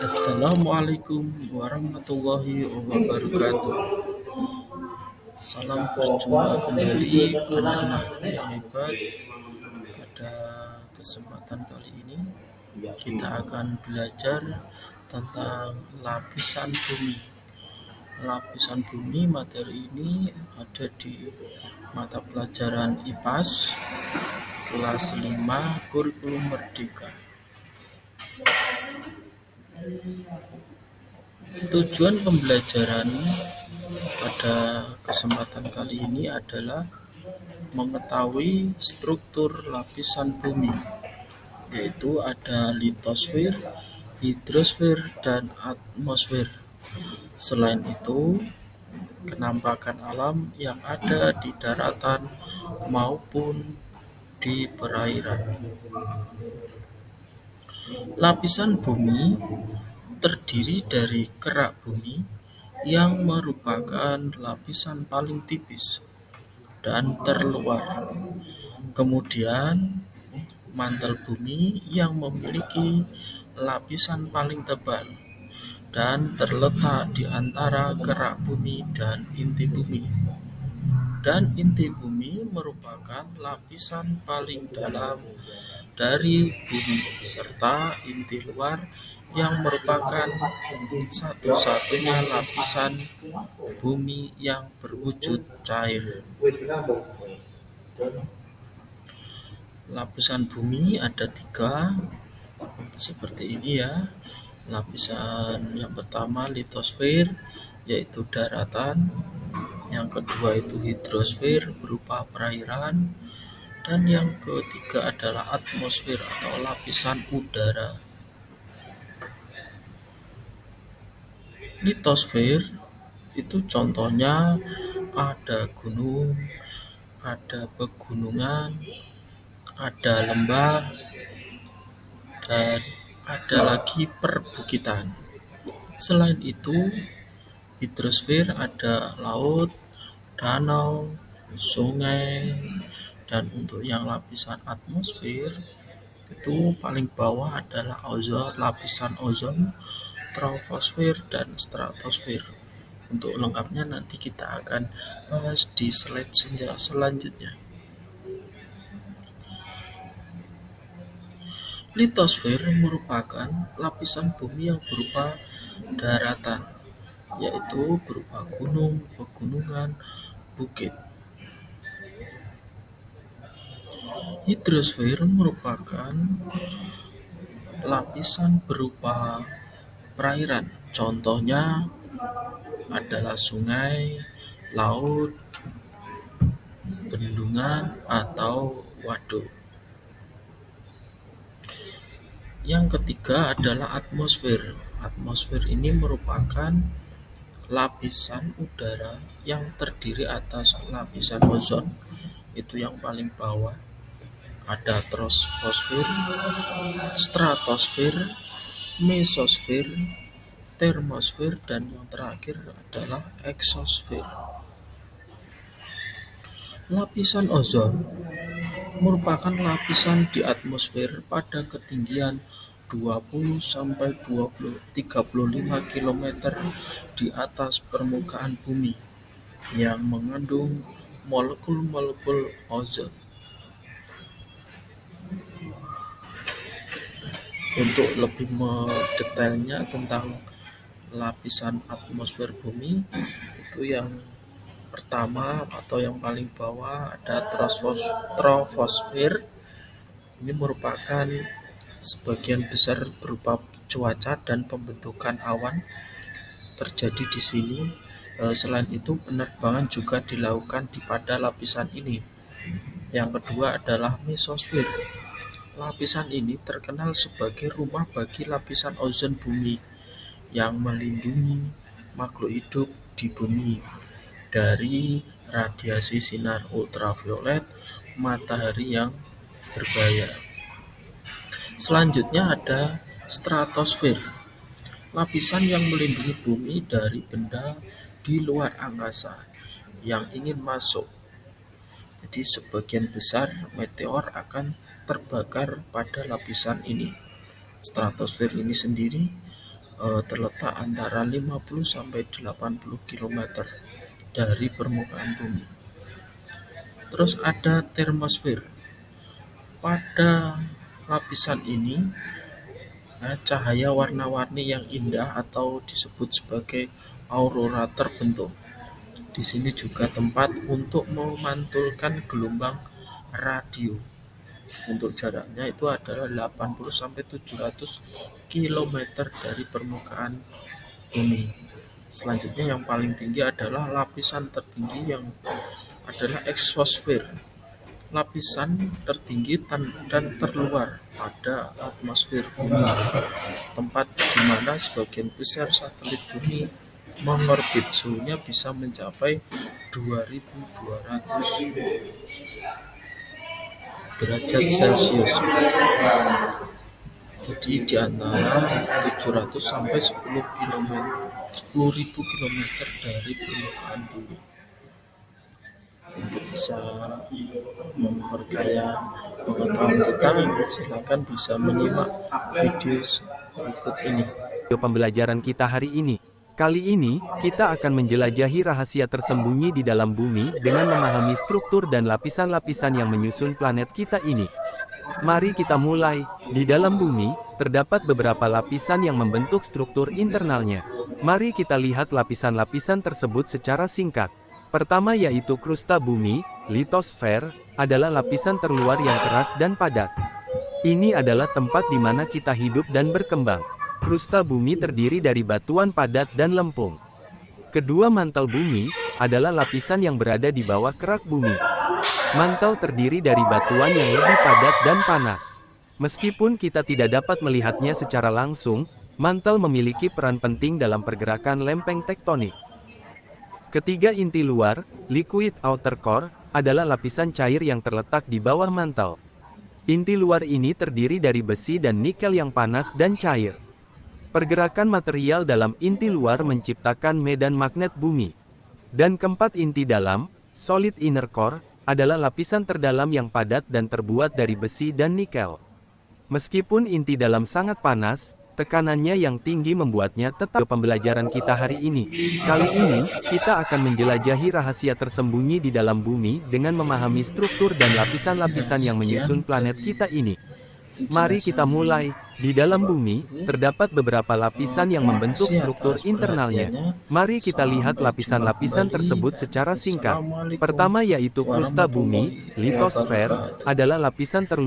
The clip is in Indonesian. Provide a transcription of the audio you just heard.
Assalamualaikum warahmatullahi wabarakatuh. Salam berjumpa kembali anak-anakku yang hebat. Pada kesempatan kali ini kita akan belajar tentang lapisan bumi. Lapisan bumi materi ini ada di mata pelajaran IPAS kelas 5 kurikulum merdeka. Tujuan pembelajaran pada kesempatan kali ini adalah mengetahui struktur lapisan bumi, yaitu ada litosfer, hidrosfer, dan atmosfer. Selain itu, kenampakan alam yang ada di daratan maupun di perairan. Lapisan bumi terdiri dari kerak bumi yang merupakan lapisan paling tipis dan terluar. Kemudian mantel bumi yang memiliki lapisan paling tebal dan terletak di antara kerak bumi dan inti bumi. Dan inti bumi merupakan lapisan paling dalam dari bumi, serta inti luar yang merupakan satu-satunya lapisan bumi yang berwujud cair. Lapisan bumi ada tiga, seperti ini ya. Lapisan yang pertama litosfer, yaitu daratan. Yang kedua itu hidrosfer berupa perairan. Dan yang ketiga adalah atmosfer atau lapisan udara. Litosfer itu contohnya ada gunung, ada pegunungan, ada lembah, dan ada lagi perbukitan. Selain itu, hidrosfer ada laut, danau, sungai, dan untuk yang lapisan atmosfer itu paling bawah adalah lapisan ozon, troposfer, dan stratosfer. Untuk lengkapnya nanti kita akan bahas di slide selanjutnya. Litosfer merupakan lapisan bumi yang berupa daratan, yaitu berupa gunung, pegunungan, bukit. Hidrosfer merupakan lapisan berupa perairan, contohnya adalah sungai, laut, bendungan, atau waduk. Yang ketiga adalah atmosfer. Atmosfer ini merupakan lapisan udara yang terdiri atas lapisan ozon, itu yang paling bawah. Ada troposfer, stratosfer, mesosfer, termosfer, dan yang terakhir adalah eksosfer. Lapisan ozon merupakan lapisan di atmosfer pada ketinggian 20 sampai 35 km di atas permukaan bumi yang mengandung molekul-molekul ozon. Untuk lebih mendetailnya tentang lapisan atmosfer bumi, itu yang pertama atau yang paling bawah ada troposfer. Ini merupakan sebagian besar berupa cuaca dan pembentukan awan terjadi di sini. Selain itu, penerbangan juga dilakukan pada lapisan ini. Yang kedua adalah mesosfer. Lapisan ini terkenal sebagai rumah bagi lapisan ozon bumi yang melindungi makhluk hidup di bumi dari radiasi sinar ultraviolet matahari yang berbahaya. Selanjutnya ada stratosfer, lapisan yang melindungi bumi dari benda di luar angkasa yang ingin masuk. Jadi sebagian besar meteor akan terbakar pada lapisan ini. Stratosfer ini sendiri terletak antara 50 sampai 80 km dari permukaan bumi. Terus ada termosfer. Pada lapisan ini, cahaya warna-warni yang indah atau disebut sebagai aurora terbentuk. Di sini juga tempat untuk memantulkan gelombang radio. Untuk jaraknya itu adalah 80 sampai 700 km dari permukaan bumi. Selanjutnya yang paling tinggi adalah lapisan tertinggi yang adalah eksosfer. Lapisan tertinggi dan terluar pada atmosfer bumi, tempat di mana sebagian besar satelit bumi mengorbit. Suhunya bisa mencapai 2200 derajat Celcius. Jadi di antara 700 sampai 10.000 km dari permukaan bumi. Untuk bisa memperkaya pengetahuan kita, silakan bisa menyimak video berikut ini. Pembelajaran kita hari ini. Kali ini, kita akan menjelajahi rahasia tersembunyi di dalam bumi dengan memahami struktur dan lapisan-lapisan yang menyusun planet kita ini. Mari kita mulai. Di dalam bumi, terdapat beberapa lapisan yang membentuk struktur internalnya. Mari kita lihat lapisan-lapisan tersebut secara singkat. Pertama yaitu krusta bumi, litosfer, adalah lapisan terluar yang keras dan padat. Ini adalah tempat di mana kita hidup dan berkembang. Krusta bumi terdiri dari batuan padat dan lempung. Kedua, mantel bumi, adalah lapisan yang berada di bawah kerak bumi. Mantel terdiri dari batuan yang lebih padat dan panas. Meskipun kita tidak dapat melihatnya secara langsung, mantel memiliki peran penting dalam pergerakan lempeng tektonik. Ketiga, inti luar, liquid outer core, adalah lapisan cair yang terletak di bawah mantel. Inti luar ini terdiri dari besi dan nikel yang panas dan cair. Pergerakan material dalam inti luar menciptakan medan magnet bumi. Dan keempat, inti dalam, solid inner core, adalah lapisan terdalam yang padat dan terbuat dari besi dan nikel. Meskipun inti dalam sangat panas, tekanannya yang tinggi membuatnya tetap. Pembelajaran kita hari ini. Kali ini, kita akan menjelajahi rahasia tersembunyi di dalam bumi dengan memahami struktur dan lapisan-lapisan yang menyusun planet kita ini. Mari kita mulai. Di dalam bumi, terdapat beberapa lapisan yang membentuk struktur internalnya. Mari kita lihat lapisan-lapisan tersebut secara singkat. Pertama yaitu krusta bumi, litosfer, adalah lapisan terluar